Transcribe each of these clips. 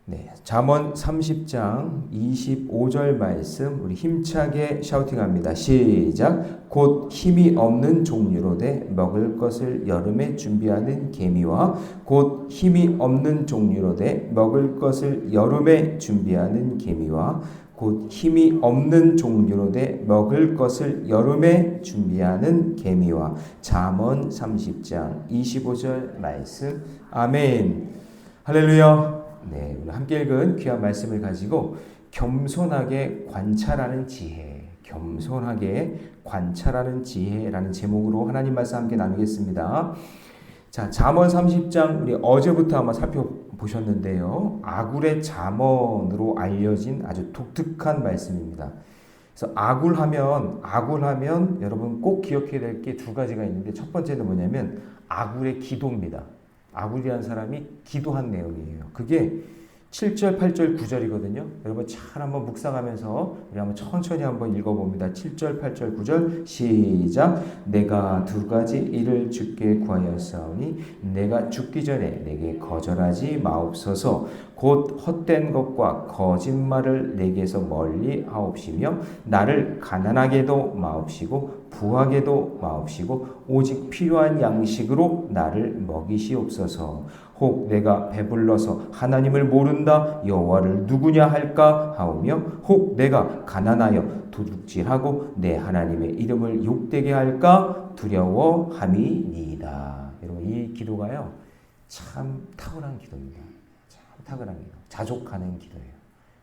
네, 잠언 30장 25절 말씀 우리 힘차게 샤우팅합니다. 시작. 곧 힘이 없는 종류로 돼 먹을 것을 여름에 준비하는 개미와 곧 힘이 없는 종류로 돼 먹을 것을 여름에 준비하는 개미와 곧 힘이 없는 종류로 돼 먹을 것을 여름에 준비하는 개미와 잠언 30장 25절 말씀. 아멘. 할렐루야. 네, 오늘 함께 읽은 귀한 말씀을 가지고 겸손하게 관찰하는 지혜, 겸손하게 관찰하는 지혜라는 제목으로 하나님 말씀 함께 나누겠습니다. 자, 잠언 30장 우리 어제부터 아마 살펴보셨는데요. 아굴의 잠언으로 알려진 아주 독특한 말씀입니다. 그래서 아굴하면 여러분 꼭 기억해야 될 게 두 가지가 있는데 첫 번째는 뭐냐면 아굴의 기도입니다. 아굴이라는 사람이 기도한 내용이에요. 그게 7절, 8절, 9절이거든요. 여러분 잘 한번 묵상하면서 우리 한번 천천히 한번 읽어봅니다. 7절, 8절, 9절 시작. 내가 두 가지 일을 주께 구하였사오니 내가 죽기 전에 내게 거절하지 마옵소서. 곧 헛된 것과 거짓말을 내게서 멀리 하옵시며 나를 가난하게도 마옵시고 부하게도 마옵시고 오직 필요한 양식으로 나를 먹이시옵소서. 혹 내가 배불러서 하나님을 모른다 여호와를 누구냐 할까 하오며 혹 내가 가난하여 도둑질하고 내 하나님의 이름을 욕되게 할까 두려워함이니이다. 여러분 이 기도가요 참 탁월한 기도입니다. 참 탁월한 기도. 자족하는 기도예요.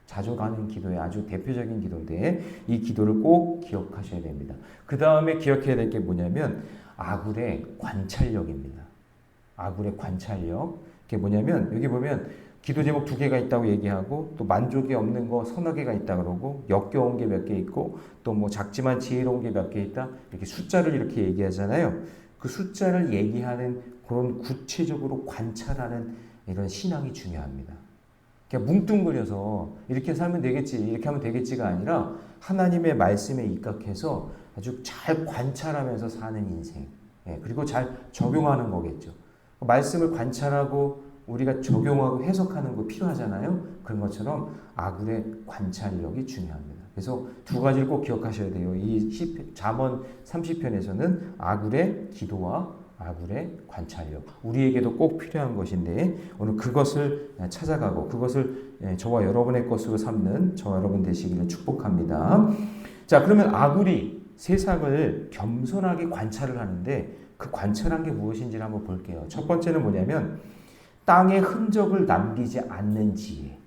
자족하는 기도의 아주 대표적인 기도인데 이 기도를 꼭 기억하셔야 됩니다. 그 다음에 기억해야 될 게 뭐냐면 아굴의 관찰력입니다. 아굴의 관찰력. 그게 뭐냐면 여기 보면 기도 제목 두 개가 있다고 얘기하고 또 만족이 없는 거 서너 개가 있다 그러고 역겨운 게 몇 개 있고 또 뭐 작지만 지혜로운 게 몇 개 있다 이렇게 숫자를 이렇게 얘기하잖아요. 그 숫자를 얘기하는 그런 구체적으로 관찰하는 이런 신앙이 중요합니다. 그냥 뭉뚱그려서 이렇게 살면 되겠지 이렇게 하면 되겠지가 아니라 하나님의 말씀에 입각해서 아주 잘 관찰하면서 사는 인생. 그리고 잘 적용하는 거겠죠. 말씀을 관찰하고 우리가 적용하고 해석하는 거 필요하잖아요. 그런 것처럼 아굴의 관찰력이 중요합니다. 그래서 두 가지를 꼭 기억하셔야 돼요. 이 잠언 30편에서는 아굴의 기도와 아굴의 관찰력. 우리에게도 꼭 필요한 것인데 오늘 그것을 찾아가고 그것을 저와 여러분의 것으로 삼는 저와 여러분 되시기를 축복합니다. 자, 그러면 아굴이 세상을 겸손하게 관찰을 하는데 그 관찰한 게 무엇인지를 한번 볼게요. 첫 번째는 뭐냐면 땅에 흔적을 남기지 않는 지혜.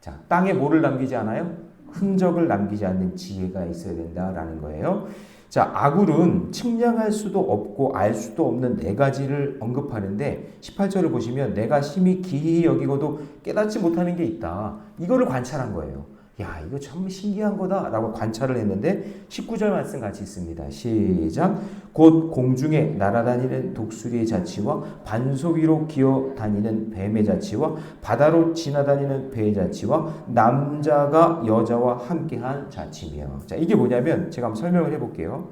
자, 땅에 뭐를 남기지 않아요? 흔적을 남기지 않는 지혜가 있어야 된다라는 거예요. 자, 아굴은 측량할 수도 없고 알 수도 없는 네 가지를 언급하는데 18절을 보시면 내가 심히 기이 여기고도 깨닫지 못하는 게 있다. 이거를 관찰한 거예요. 야, 이거 참 신기한 거다 라고 관찰을 했는데 19절 말씀 같이 있습니다. 시작. 곧 공중에 날아다니는 독수리의 자치와 반석 위로 기어다니는 뱀의 자치와 바다로 지나다니는 배의 자치와 남자가 여자와 함께한 자치며. 자, 이게 뭐냐면 제가 한번 설명을 해볼게요.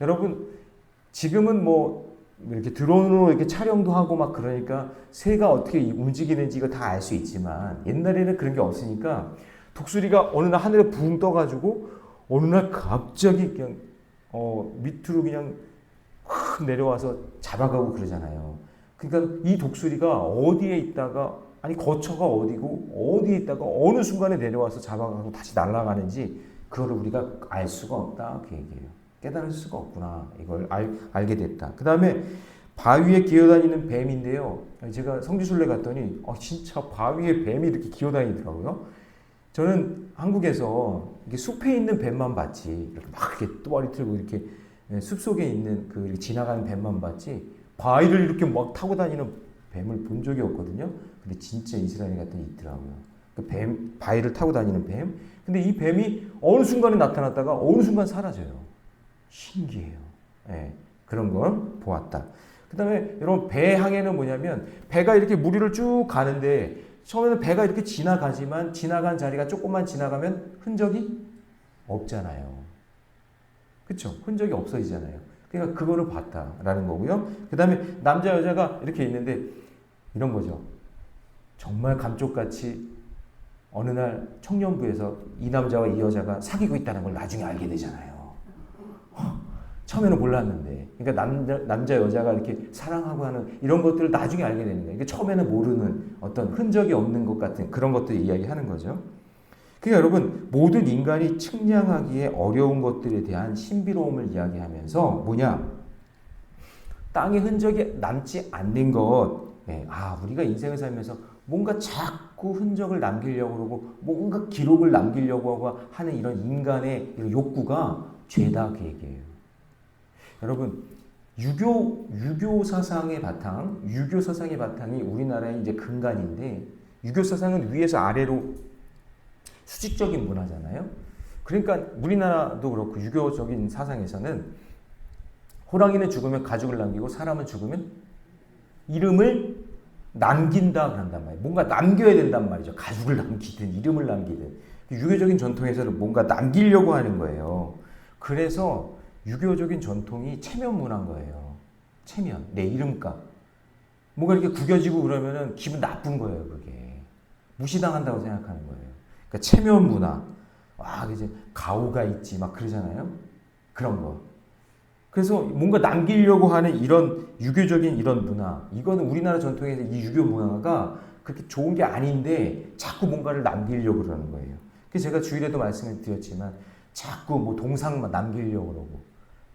여러분 지금은 뭐 이렇게 드론으로 이렇게 촬영도 하고 막 그러니까 새가 어떻게 움직이는지 이거 다 알 수 있지만 옛날에는 그런 게 없으니까 독수리가 어느 날 하늘에 붕 떠가지고 어느 날 갑자기 그냥 밑으로 그냥 확 내려와서 잡아가고 그러잖아요. 그러니까 이 독수리가 어디에 있다가 아니 거처가 어디고 어디에 있다가 어느 순간에 내려와서 잡아가고 다시 날아가는지 그거를 우리가 알 수가 없다 그 얘기예요. 깨달을 수가 없구나 이걸 알게 됐다. 그 다음에 바위에 기어다니는 뱀인데요. 제가 성지순례 갔더니 진짜 바위에 뱀이 이렇게 기어다니더라고요. 저는 한국에서 이렇게 숲에 있는 뱀만 봤지 이렇게 막 이렇게 또머리 틀고 이렇게 숲속에 있는 그 이렇게 지나가는 뱀만 봤지 바위를 이렇게 막 타고 다니는 뱀을 본 적이 없거든요. 근데 진짜 이스라엘에 갔더니 있더라고요. 그 뱀, 바위를 타고 다니는 뱀. 근데 이 뱀이 어느 순간에 나타났다가 어느 순간 사라져요. 신기해요. 그런 걸 보았다. 그 다음에 여러분 배항에는 뭐냐면 배가 이렇게 물 위를 쭉 가는데 처음에는 배가 이렇게 지나가지만 지나간 자리가 조금만 지나가면 흔적이 없잖아요. 그렇죠? 흔적이 없어지잖아요. 그러니까 그거를 봤다라는 거고요. 그 다음에 남자 여자가 이렇게 있는데 이런 거죠. 정말 감쪽같이 어느 날 청년부에서 이 남자와 이 여자가 사귀고 있다는 걸 나중에 알게 되잖아요. 처음에는 몰랐는데. 그러니까 남자 여자가 이렇게 사랑하고 하는 이런 것들을 나중에 알게 되는 거예요. 그러니까 처음에는 모르는 어떤 흔적이 없는 것 같은 그런 것들 이야기하는 거죠. 그러니까 여러분 모든 인간이 측량하기에 어려운 것들에 대한 신비로움을 이야기하면서 뭐냐? 땅에 흔적이 남지 않는 것. 우리가 인생을 살면서 뭔가 자꾸 흔적을 남기려고 그러고 뭔가 기록을 남기려고 하는 이런 인간의 이런 욕구가 죄다 그 얘기예요. 여러분 유교 사상의 바탕이 우리나라의 이제 근간인데 유교 사상은 위에서 아래로 수직적인 문화잖아요. 그러니까 우리나라도 그렇고 유교적인 사상에서는 호랑이는 죽으면 가죽을 남기고 사람은 죽으면 이름을 남긴다 그런단 말이에요. 뭔가 남겨야 된단 말이죠. 가죽을 남기든 이름을 남기든. 유교적인 전통에서는 뭔가 남기려고 하는 거예요. 그래서 유교적인 전통이 체면 문화인 거예요. 체면, 내 이름값. 뭔가 이렇게 구겨지고 그러면은 기분 나쁜 거예요, 그게. 무시당한다고 생각하는 거예요. 그러니까 체면 문화. 이제 가오가 있지, 막 그러잖아요. 그런 거. 그래서 뭔가 남기려고 하는 이런 유교적인 이런 문화. 이거는 우리나라 전통에서 이 유교 문화가 그렇게 좋은 게 아닌데 자꾸 뭔가를 남기려고 그러는 거예요. 그래서 제가 주일에도 말씀을 드렸지만 자꾸 뭐 동상만 남기려고 그러고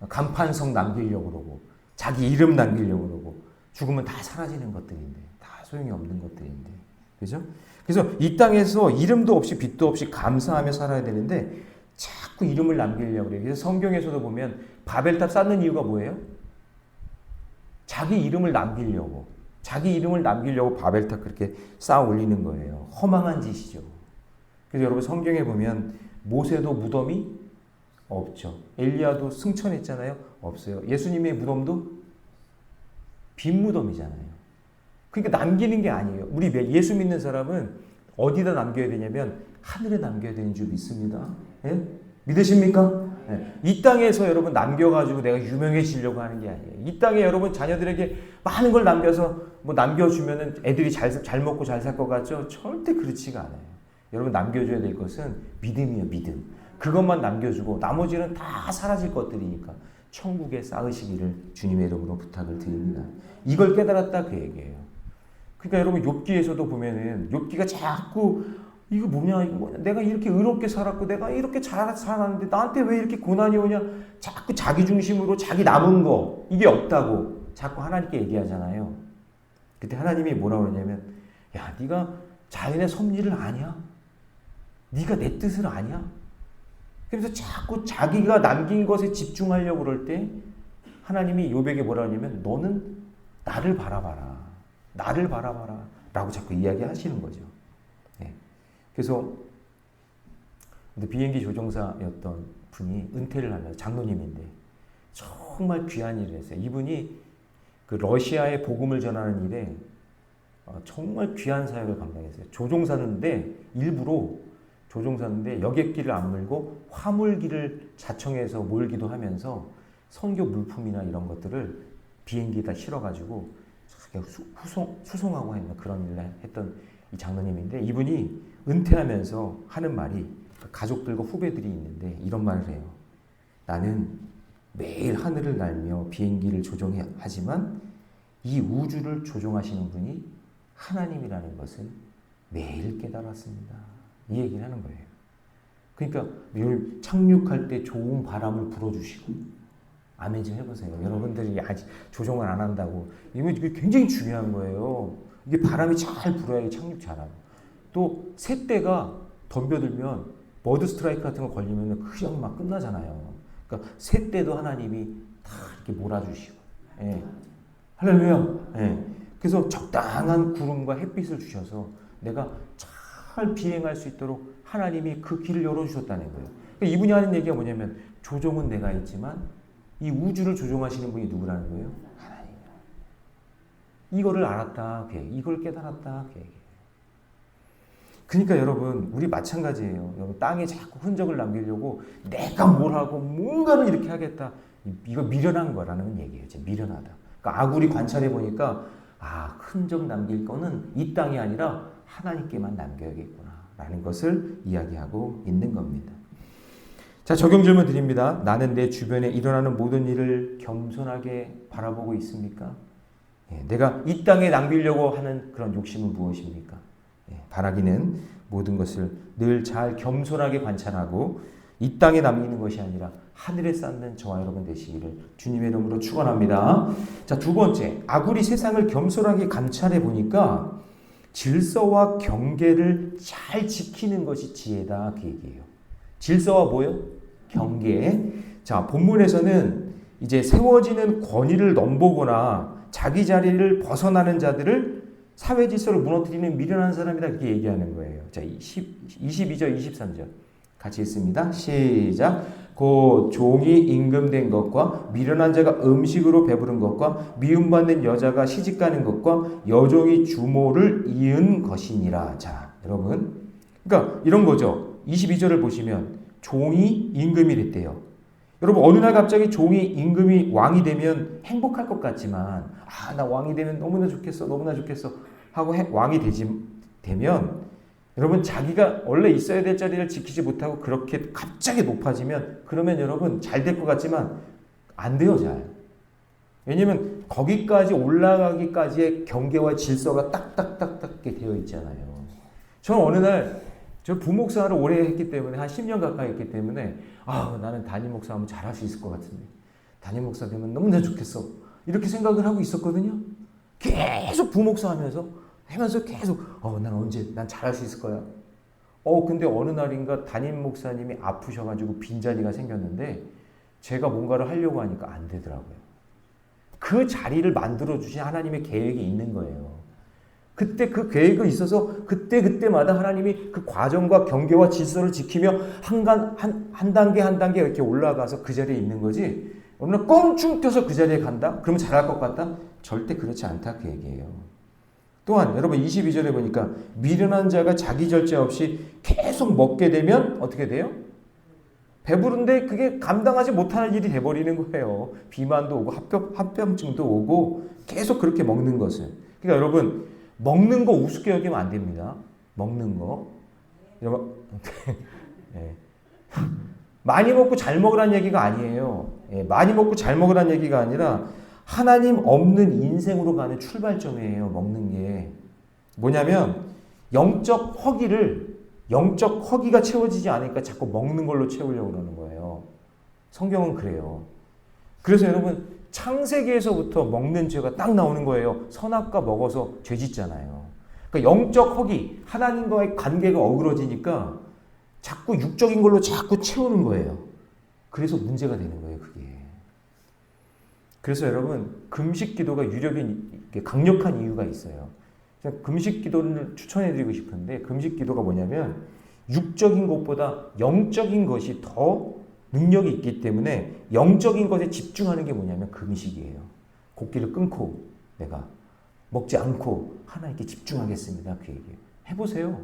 간판성 남기려고 그러고 자기 이름 남기려고 그러고 죽으면 다 사라지는 것들인데 다 소용이 없는 것들인데 그죠? 그래서 이 땅에서 이름도 없이 빛도 없이 감사하며 살아야 되는데 자꾸 이름을 남기려고 그래요. 그래서 성경에서도 보면 바벨탑 쌓는 이유가 뭐예요? 자기 이름을 남기려고 바벨탑 그렇게 쌓아 올리는 거예요. 허망한 짓이죠. 그래서 여러분 성경에 보면 모세도 무덤이 없죠. 엘리야도 승천했잖아요. 없어요. 예수님의 무덤도 빈 무덤이잖아요. 그러니까 남기는 게 아니에요. 우리 예수 믿는 사람은 어디다 남겨야 되냐면 하늘에 남겨야 되는 줄 믿습니다. 예? 믿으십니까? 예. 이 땅에서 여러분 남겨가지고 내가 유명해지려고 하는 게 아니에요. 이 땅에 여러분 자녀들에게 많은 걸 남겨서 뭐 남겨주면은 애들이 잘 먹고 잘 살 것 같죠? 절대 그렇지가 않아요. 여러분 남겨줘야 될 것은 믿음이에요. 믿음. 그것만 남겨주고 나머지는 다 사라질 것들이니까 천국에 쌓으시기를 주님의 이름으로 부탁을 드립니다. 이걸 깨달았다 그 얘기예요. 그러니까 여러분 욥기에서도 보면은 욥기가 자꾸 이거 뭐냐 내가 이렇게 의롭게 살았고 내가 이렇게 잘 살았는데 나한테 왜 이렇게 고난이 오냐 자꾸 자기 중심으로 자기 남은 거 이게 없다고 자꾸 하나님께 얘기하잖아요. 그때 하나님이 뭐라고 그러냐면 야 네가 자연의 섭리를 아냐? 네가 내 뜻을 아냐? 그래서 자꾸 자기가 남긴 것에 집중하려고 그럴 때 하나님이 욥에게 뭐라 하냐면 너는 나를 바라봐라. 나를 바라봐라. 라고 자꾸 이야기하시는 거죠. 네. 그래서 비행기 조종사였던 분이 은퇴를 하려고 장로님인데 정말 귀한 일을 했어요. 이분이 그 러시아에 복음을 전하는 일에 정말 귀한 사역을 감당했어요. 조종사인데 여객기를 안 몰고 화물기를 자청해서 몰기도 하면서 선교 물품이나 이런 것들을 비행기에다 실어가지고 수송하고 했는 그런 일을 했던 이 장로님인데 이분이 은퇴하면서 하는 말이 가족들과 후배들이 있는데 이런 말을 해요. 나는 매일 하늘을 날며 비행기를 조종하지만 이 우주를 조종하시는 분이 하나님이라는 것을 매일 깨달았습니다. 이 얘기를 하는 거예요. 그러니까 착륙할 때 좋은 바람을 불어주시고 아멘 좀 해보세요. 여러분들이 아직 조종을 안 한다고 이게 굉장히 중요한 거예요. 이게 바람이 잘 불어야 착륙 잘하고 또 새떼가 덤벼들면 버드 스트라이크 같은 거 걸리면 그냥 막 끝나잖아요. 그러니까 새떼도 하나님이 다 이렇게 몰아주시고 예. 할렐루야. 예. 그래서 적당한 구름과 햇빛을 주셔서 내가 잘 비행할 수 있도록 하나님이 그 길을 열어주셨다는 거예요. 그러니까 이분이 하는 얘기가 뭐냐면 조종은 내가 있지만 이 우주를 조종하시는 분이 누구라는 거예요? 하나님. 이거를 알았다. 이걸 깨달았다. 그러니까 여러분 우리 마찬가지예요. 여러분 땅에 자꾸 흔적을 남기려고 내가 뭘 하고 뭔가를 이렇게 하겠다. 이거 미련한 거라는 얘기예요. 미련하다. 그러니까 아구리 관찰해 보니까 흔적 남길 거는 이 땅이 아니라 하나님께만 남겨야겠구나. 라는 것을 이야기하고 있는 겁니다. 자, 적용 질문 드립니다. 나는 내 주변에 일어나는 모든 일을 겸손하게 바라보고 있습니까? 내가 이 땅에 남기려고 하는 그런 욕심은 무엇입니까? 바라기는 모든 것을 늘 잘 겸손하게 관찰하고 이 땅에 남기는 것이 아니라 하늘에 쌓는 저와 여러분 되시기를 주님의 이름으로 축원합니다. 자, 두 번째, 아굴이 세상을 겸손하게 관찰해 보니까 질서와 경계를 잘 지키는 것이 지혜다, 그 얘기예요. 질서와 뭐요? 경계. 자, 본문에서는 이제 세워지는 권위를 넘보거나 자기 자리를 벗어나는 자들을 사회 질서를 무너뜨리는 미련한 사람이다, 그렇게 얘기하는 거예요. 자, 22절, 23절 같이 읽습니다. 시작. 곧 종이 임금된 것과 미련한 자가 음식으로 배부른 것과 미움받는 여자가 시집가는 것과 여종이 주모를 이은 것이니라. 자, 여러분, 그러니까 이런 거죠. 22절을 보시면 종이 임금이 됐대요. 여러분, 어느 날 갑자기 종이 임금이 왕이 되면 행복할 것 같지만, 나 왕이 되면 너무나 좋겠어, 너무나 좋겠어 하고 왕이 되면 여러분, 자기가 원래 있어야 될 자리를 지키지 못하고 그렇게 갑자기 높아지면, 그러면 여러분 잘 될 것 같지만 안 돼요, 잘. 왜냐면 거기까지 올라가기까지의 경계와 질서가 딱딱딱딱 되어 있잖아요. 저는 어느 날 저 부목사를 오래 했기 때문에, 한 10년 가까이 했기 때문에, 나는 담임 목사 하면 잘할 수 있을 것 같은데, 담임 목사 되면 너무나 좋겠어, 이렇게 생각을 하고 있었거든요. 계속 부목사 하면서 계속 난 잘할 수 있을 거야. 근데 어느 날인가 담임 목사님이 아프셔가지고 빈자리가 생겼는데 제가 뭔가를 하려고 하니까 안 되더라고요. 그 자리를 만들어 주신 하나님의 계획이 있는 거예요. 그때 그 계획이 있어서 그때마다 하나님이 그 과정과 경계와 질서를 지키며 한 단계 한 단계 이렇게 올라가서 그 자리에 있는 거지. 어느 날 껑충 껴서 그 자리에 간다? 그러면 잘할 것 같다? 절대 그렇지 않다, 그 얘기예요. 또한 여러분 22절에 보니까 미련한 자가 자기 절제 없이 계속 먹게 되면 어떻게 돼요? 배부른데 그게 감당하지 못하는 일이 돼버리는 거예요. 비만도 오고 합병증도 오고 계속 그렇게 먹는 것은. 그러니까 여러분, 먹는 거 우습게 여기면 안 됩니다. 먹는 거. 여러분, 네. 많이 먹고 잘 먹으라는 얘기가 아니에요. 많이 먹고 잘 먹으라는 얘기가 아니라 하나님 없는 인생으로 가는 출발점이에요. 먹는 게 뭐냐면 영적 허기가 채워지지 않으니까 자꾸 먹는 걸로 채우려고 그러는 거예요. 성경은 그래요. 그래서 여러분, 창세기에서부터 먹는 죄가 딱 나오는 거예요. 선악과 먹어서 죄 짓잖아요. 그러니까 영적 허기, 하나님과의 관계가 어그러지니까 자꾸 육적인 걸로 자꾸 채우는 거예요. 그래서 문제가 되는 거예요, 그게. 그래서 여러분, 금식 기도가 강력한 이유가 있어요. 금식 기도를 추천해드리고 싶은데, 금식 기도가 뭐냐면 육적인 것보다 영적인 것이 더 능력이 있기 때문에 영적인 것에 집중하는 게 뭐냐면 금식이에요. 곡기를 끊고 내가 먹지 않고 하나님께 집중하겠습니다, 그 얘기예요. 해보세요.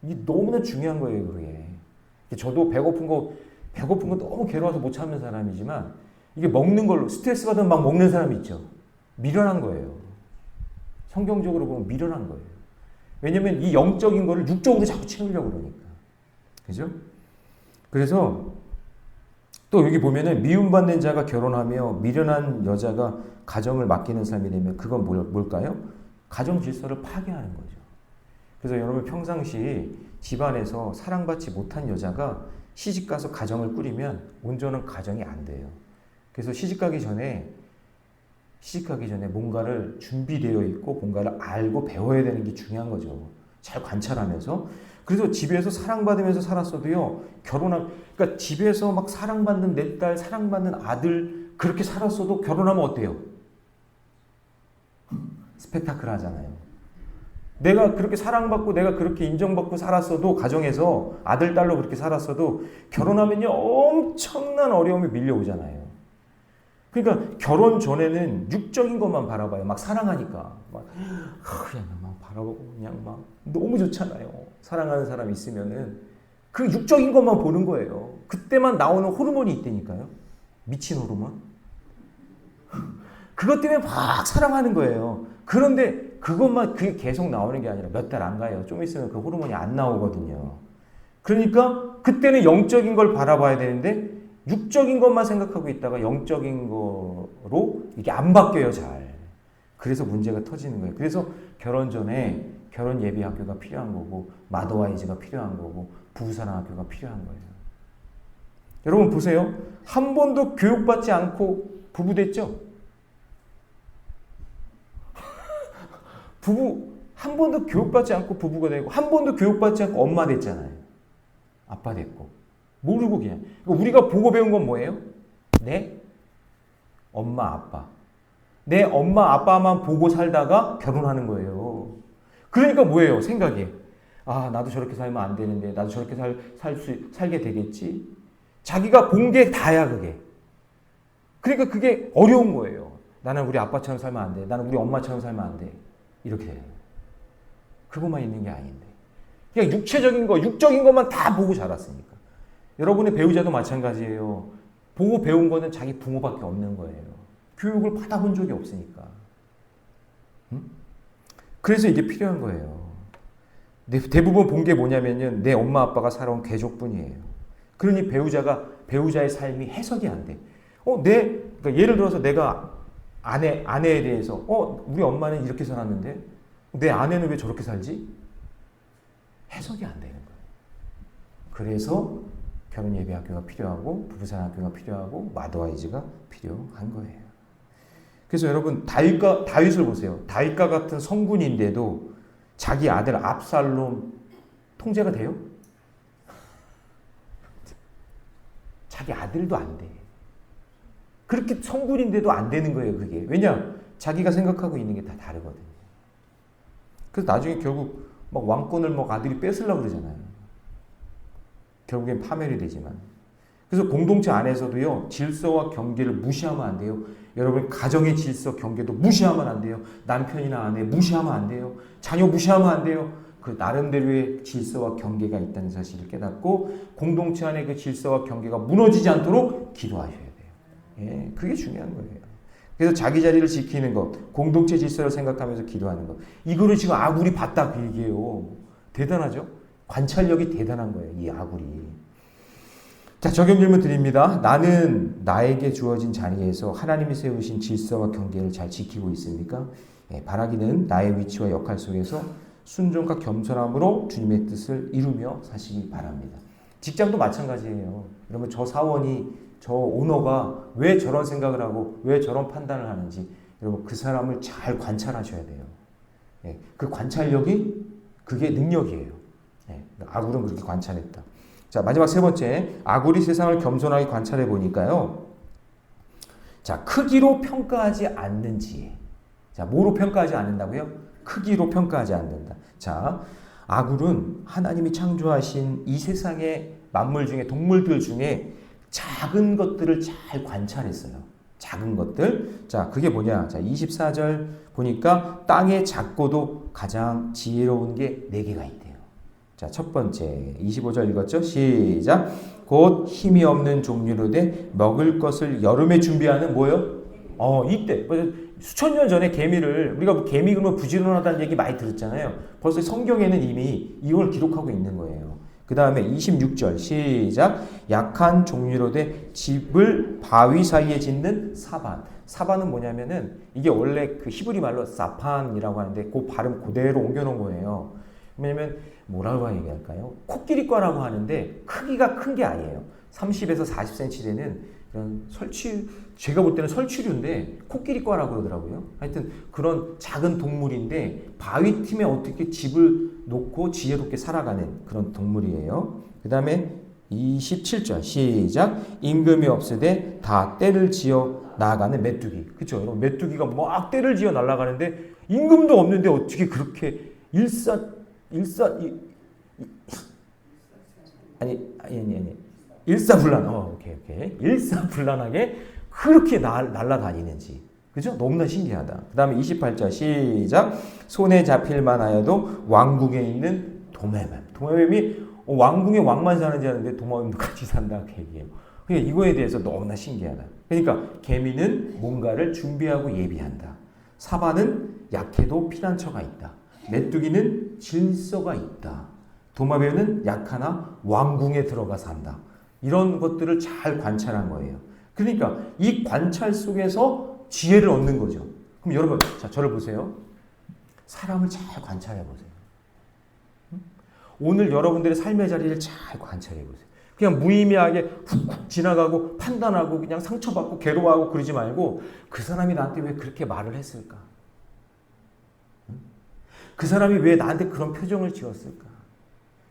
이게 너무나 중요한 거예요, 그게. 저도 배고픈 거 너무 괴로워서 못 참는 사람이지만, 이게 먹는 걸로 스트레스 받으면 막 먹는 사람이 있죠. 미련한 거예요. 성경적으로 보면 미련한 거예요. 왜냐면 이 영적인 거를 육적으로 자꾸 채우려고 그러니까. 그죠? 그래서 또 여기 보면은 미움받는 자가 결혼하며 미련한 여자가 가정을 맡기는 삶이 되면 그건 뭘까요? 가정 질서를 파괴하는 거죠. 그래서 여러분, 평상시 집안에서 사랑받지 못한 여자가 시집가서 가정을 꾸리면 온전한 가정이 안 돼요. 그래서 시집가기 전에 뭔가를 준비되어 있고 뭔가를 알고 배워야 되는 게 중요한 거죠. 잘 관찰하면서. 그래서 집에서 사랑받으면서 살았어도요, 그러니까 집에서 막 사랑받는 내 딸, 사랑받는 아들, 그렇게 살았어도 결혼하면 어때요? 스펙타클 하잖아요. 내가 그렇게 사랑받고 내가 그렇게 인정받고 살았어도, 가정에서 아들, 딸로 그렇게 살았어도 결혼하면요, 엄청난 어려움이 밀려오잖아요. 그러니까 결혼 전에는 육적인 것만 바라봐요. 막 사랑하니까. 그냥 바라보고 그냥 막 너무 좋잖아요. 사랑하는 사람 있으면은 그 육적인 것만 보는 거예요. 그때만 나오는 호르몬이 있다니까요. 미친 호르몬. 그것 때문에 막 사랑하는 거예요. 그런데 그것만 그게 계속 나오는 게 아니라 몇 달 안 가요. 좀 있으면 그 호르몬이 안 나오거든요. 그러니까 그때는 영적인 걸 바라봐야 되는데 육적인 것만 생각하고 있다가 영적인 거로 이게 안 바뀌어요, 잘. 그래서 문제가 터지는 거예요. 그래서 결혼 전에 결혼 예비 학교가 필요한 거고 마더와이즈가 필요한 거고 부부사랑 학교가 필요한 거예요. 여러분 보세요. 한 번도 교육받지 않고 부부 됐죠? 부부 한 번도 교육받지 않고 부부가 되고 한 번도 교육받지 않고 엄마 됐잖아요. 아빠 됐고 모르고 그냥. 우리가 보고 배운 건 뭐예요? 내 엄마 아빠. 내 엄마 아빠만 보고 살다가 결혼하는 거예요. 그러니까 뭐예요? 생각이. 아, 나도 저렇게 살면 안 되는데 나도 저렇게 살게 되겠지. 자기가 본 게 다야 그게. 그러니까 그게 어려운 거예요. 나는 우리 아빠처럼 살면 안 돼. 나는 우리 엄마처럼 살면 안 돼. 이렇게 돼요. 그것만 있는 게 아닌데. 그냥 육체적인 거, 육적인 것만 다 보고 자랐으니까. 여러분의 배우자도 마찬가지예요. 보고 배운 거는 자기 부모밖에 없는 거예요. 교육을 받아본 적이 없으니까. 응? 그래서 이게 필요한 거예요. 대부분 본 게 뭐냐면요. 내 엄마 아빠가 살아온 궤족뿐이에요. 그러니 배우자의 삶이 해석이 안 돼. 그러니까 예를 들어서 내가 아내에 대해서, 우리 엄마는 이렇게 살았는데, 내 아내는 왜 저렇게 살지? 해석이 안 되는 거예요. 그래서 결혼 예비 학교가 필요하고, 부부사랑 학교가 필요하고, 마더와이즈가 필요한 거예요. 그래서 여러분, 다윗을 보세요. 다윗과 같은 성군인데도 자기 아들 압살롬 통제가 돼요? 자기 아들도 안 돼. 그렇게 성군인데도 안 되는 거예요, 그게. 왜냐? 자기가 생각하고 있는 게 다 다르거든요. 그래서 나중에 결국 막 왕권을 막 아들이 뺏으려고 그러잖아요. 결국엔 파멸이 되지만. 그래서 공동체 안에서도요, 질서와 경계를 무시하면 안 돼요. 여러분, 가정의 질서, 경계도 무시하면 안 돼요. 남편이나 아내 무시하면 안 돼요. 자녀 무시하면 안 돼요. 그 나름대로의 질서와 경계가 있다는 사실을 깨닫고 공동체 안에 그 질서와 경계가 무너지지 않도록 기도하셔야 돼요. 예, 그게 중요한 거예요. 그래서 자기 자리를 지키는 것, 공동체 질서를 생각하면서 기도하는 것. 이거를 지금 아굴이 봤다 그 얘기예요. 대단하죠? 관찰력이 대단한 거예요. 이 아굴이. 자, 적용 질문 드립니다. 나는 나에게 주어진 자리에서 하나님이 세우신 질서와 경계를 잘 지키고 있습니까? 예, 바라기는 나의 위치와 역할 속에서 순종과 겸손함으로 주님의 뜻을 이루며 사시기 바랍니다. 직장도 마찬가지예요. 여러분, 저 사원이, 저 오너가 왜 저런 생각을 하고 왜 저런 판단을 하는지 여러분 그 사람을 잘 관찰하셔야 돼요. 예, 그 관찰력이 그게 능력이에요. 예, 아굴은 그렇게 관찰했다. 자, 마지막 세 번째, 아굴이 세상을 겸손하게 관찰해 보니까요. 자, 크기로 평가하지 않는 지혜. 자, 뭐로 평가하지 않는다고요? 크기로 평가하지 않는다. 자, 아굴은 하나님이 창조하신 이 세상의 만물 중에, 동물들 중에 작은 것들을 잘 관찰했어요. 작은 것들. 자, 그게 뭐냐? 자, 24절 보니까 땅에 작고도 가장 지혜로운 게 4개가 있대요. 자, 첫 번째 25절 읽었죠? 시작. 곧 힘이 없는 종류로 돼 먹을 것을 여름에 준비하는 뭐요? 이때 수천 년 전에 개미를 우리가 개미 그러면 부지런하다는 얘기 많이 들었잖아요. 벌써 성경에는 이미 이걸 기록하고 있는 거예요. 그 다음에 26절 시작. 약한 종류로 돼 집을 바위 사이에 짓는 사반. 사반은 뭐냐면은 이게 원래 그 히브리 말로 사판이라고 하는데 그 발음 그대로 옮겨놓은 거예요. 왜냐면 뭐라고 얘기할까요? 코끼리과라고 하는데 크기가 큰 게 아니에요. 30에서 40cm 되는 그런 제가 볼 때는 설치류인데 코끼리과라고 그러더라고요. 하여튼 그런 작은 동물인데 바위 틈에 어떻게 집을 놓고 지혜롭게 살아가는 그런 동물이에요. 그 다음에 27절 시작. 임금이 없으되 다 떼를 지어 나아가는 메뚜기. 그렇죠? 여러분, 메뚜기가 막 떼를 지어 날아가는데 임금도 없는데 어떻게 그렇게 일사불란하게 그렇게 날아다니는지. 그죠? 너무나 신기하다. 그 다음에 28절 시작. 손에 잡힐만 하여도 왕궁에 있는 도매뱀. 도매뱀이 왕궁에 왕만 사는지 아는데 도마뱀도 같이 산다 그 얘기예요. 그러니까 이거에 대해서 너무나 신기하다. 그러니까 개미는 뭔가를 준비하고 예비한다. 사바는 약해도 피난처가 있다. 메뚜기는 질서가 있다. 도마뱀은 약하나 왕궁에 들어가 산다. 이런 것들을 잘 관찰한 거예요. 그러니까 이 관찰 속에서 지혜를 얻는 거죠. 그럼 여러분, 자, 저를 보세요. 사람을 잘 관찰해 보세요. 오늘 여러분들의 삶의 자리를 잘 관찰해 보세요. 그냥 무의미하게 훅훅 지나가고 판단하고 그냥 상처받고 괴로워하고 그러지 말고 그 사람이 나한테 왜 그렇게 말을 했을까? 그 사람이 왜 나한테 그런 표정을 지었을까?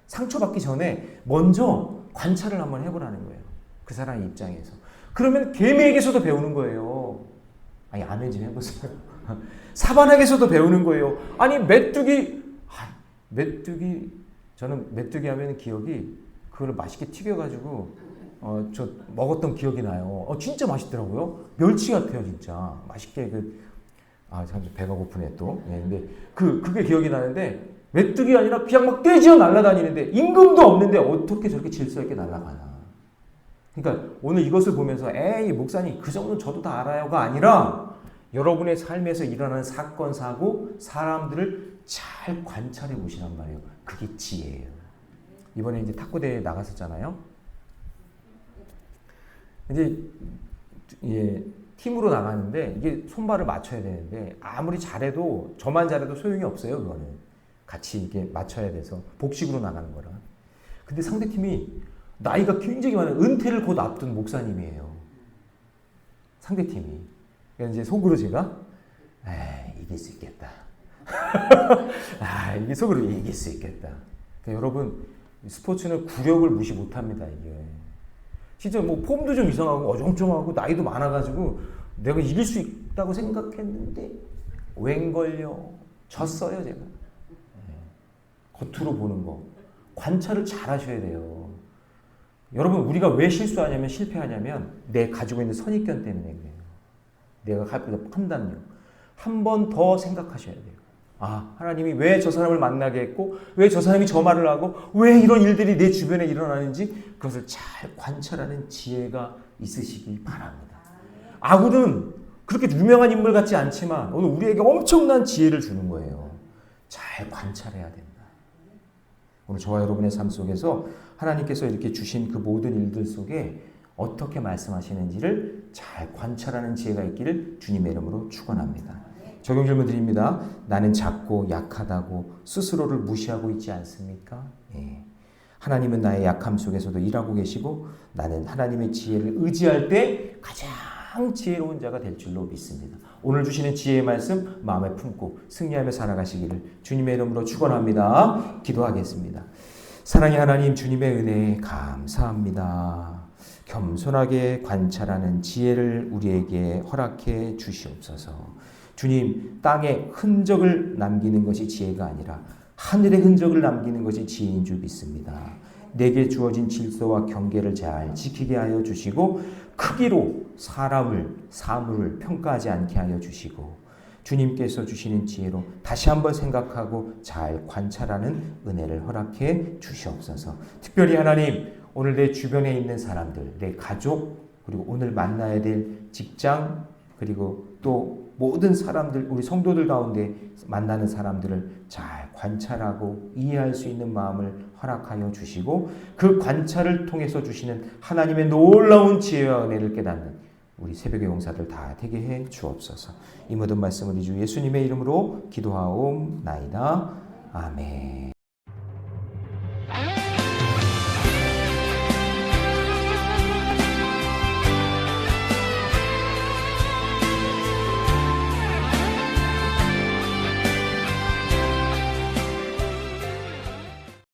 상처받기 전에 먼저 관찰을 한번 해보라는 거예요. 그 사람의 입장에서. 그러면 개미에게서도 배우는 거예요. 아니, 아멘 좀 해보세요. 사반에게서도 배우는 거예요. 아니, 메뚜기, 저는 메뚜기 하면 기억이 그걸 맛있게 튀겨가지고 저 먹었던 기억이 나요. 진짜 맛있더라고요. 멸치 같아요, 진짜. 맛있게 참 배가 고프네 또. 예, 근데 그게 기억이 나는데 메뚜기가 아니라 그냥 막 떼지어 날아다니는데 임금도 없는데 어떻게 저렇게 질서 있게 날아가나. 그러니까 오늘 이것을 보면서 에이 목사님 그 정도는 저도 다 알아요가 아니라 여러분의 삶에서 일어나는 사건, 사고, 사람들을 잘 관찰해 보시란 말이에요. 그게 지혜예요. 이번에 이제 탁구대회에 나갔었잖아요. 이제 팀으로 나가는데 이게 손발을 맞춰야 되는데 아무리 잘해도 저만 잘해도 소용이 없어요. 그거는 같이 이게 맞춰야 돼서 복식으로 나가는 거라. 근데 상대팀이 나이가 굉장히 많은 은퇴를 곧 앞둔 목사님이에요. 상대팀이. 그래서 이제 속으로 제가 이길 수 있겠다. 이게 속으로 이길 수 있겠다. 그러니까 여러분 스포츠는 구력을 무시 못합니다. 이게 진짜 뭐 폼도 좀 이상하고 어정쩡하고 나이도 많아가지고 내가 이길 수 있다고 생각했는데 웬걸요 졌어요 제가. 겉으로 보는 거 관찰을 잘 하셔야 돼요. 여러분 우리가 왜 실수하냐면 실패하냐면 내 가지고 있는 선입견 때문에 그래요. 내가 갖고 있는 판단력 한 번 더 생각하셔야 돼요. 하나님이 왜 저 사람을 만나게 했고 왜 저 사람이 저 말을 하고 왜 이런 일들이 내 주변에 일어나는지 그것을 잘 관찰하는 지혜가 있으시기 바랍니다. 아굴은 그렇게 유명한 인물 같지 않지만 오늘 우리에게 엄청난 지혜를 주는 거예요. 잘 관찰해야 된다. 오늘 저와 여러분의 삶 속에서 하나님께서 이렇게 주신 그 모든 일들 속에 어떻게 말씀하시는지를 잘 관찰하는 지혜가 있기를 주님의 이름으로 축원합니다. 적용 질문 드립니다. 나는 작고 약하다고 스스로를 무시하고 있지 않습니까? 예. 하나님은 나의 약함 속에서도 일하고 계시고 나는 하나님의 지혜를 의지할 때 가장 지혜로운 자가 될 줄로 믿습니다. 오늘 주시는 지혜의 말씀 마음에 품고 승리하며 살아가시기를 주님의 이름으로 축원합니다. 기도하겠습니다. 사랑의 하나님 주님의 은혜에 감사합니다. 겸손하게 관찰하는 지혜를 우리에게 허락해 주시옵소서. 주님, 땅에 흔적을 남기는 것이 지혜가 아니라 하늘의 흔적을 남기는 것이 지혜인 줄 믿습니다. 내게 주어진 질서와 경계를 잘 지키게 하여 주시고 크기로 사물을 평가하지 않게 하여 주시고 주님께서 주시는 지혜로 다시 한번 생각하고 잘 관찰하는 은혜를 허락해 주시옵소서. 특별히 하나님, 오늘 내 주변에 있는 사람들, 내 가족, 그리고 오늘 만나야 될 직장, 그리고 또 모든 사람들, 우리 성도들 가운데 만나는 사람들을 잘 관찰하고 이해할 수 있는 마음을 허락하여 주시고 그 관찰을 통해서 주시는 하나님의 놀라운 지혜와 은혜를 깨닫는 우리 새벽의 용사들 다 되게 해 주옵소서. 이 모든 말씀을 우리 주 예수님의 이름으로 기도하옵나이다. 아멘.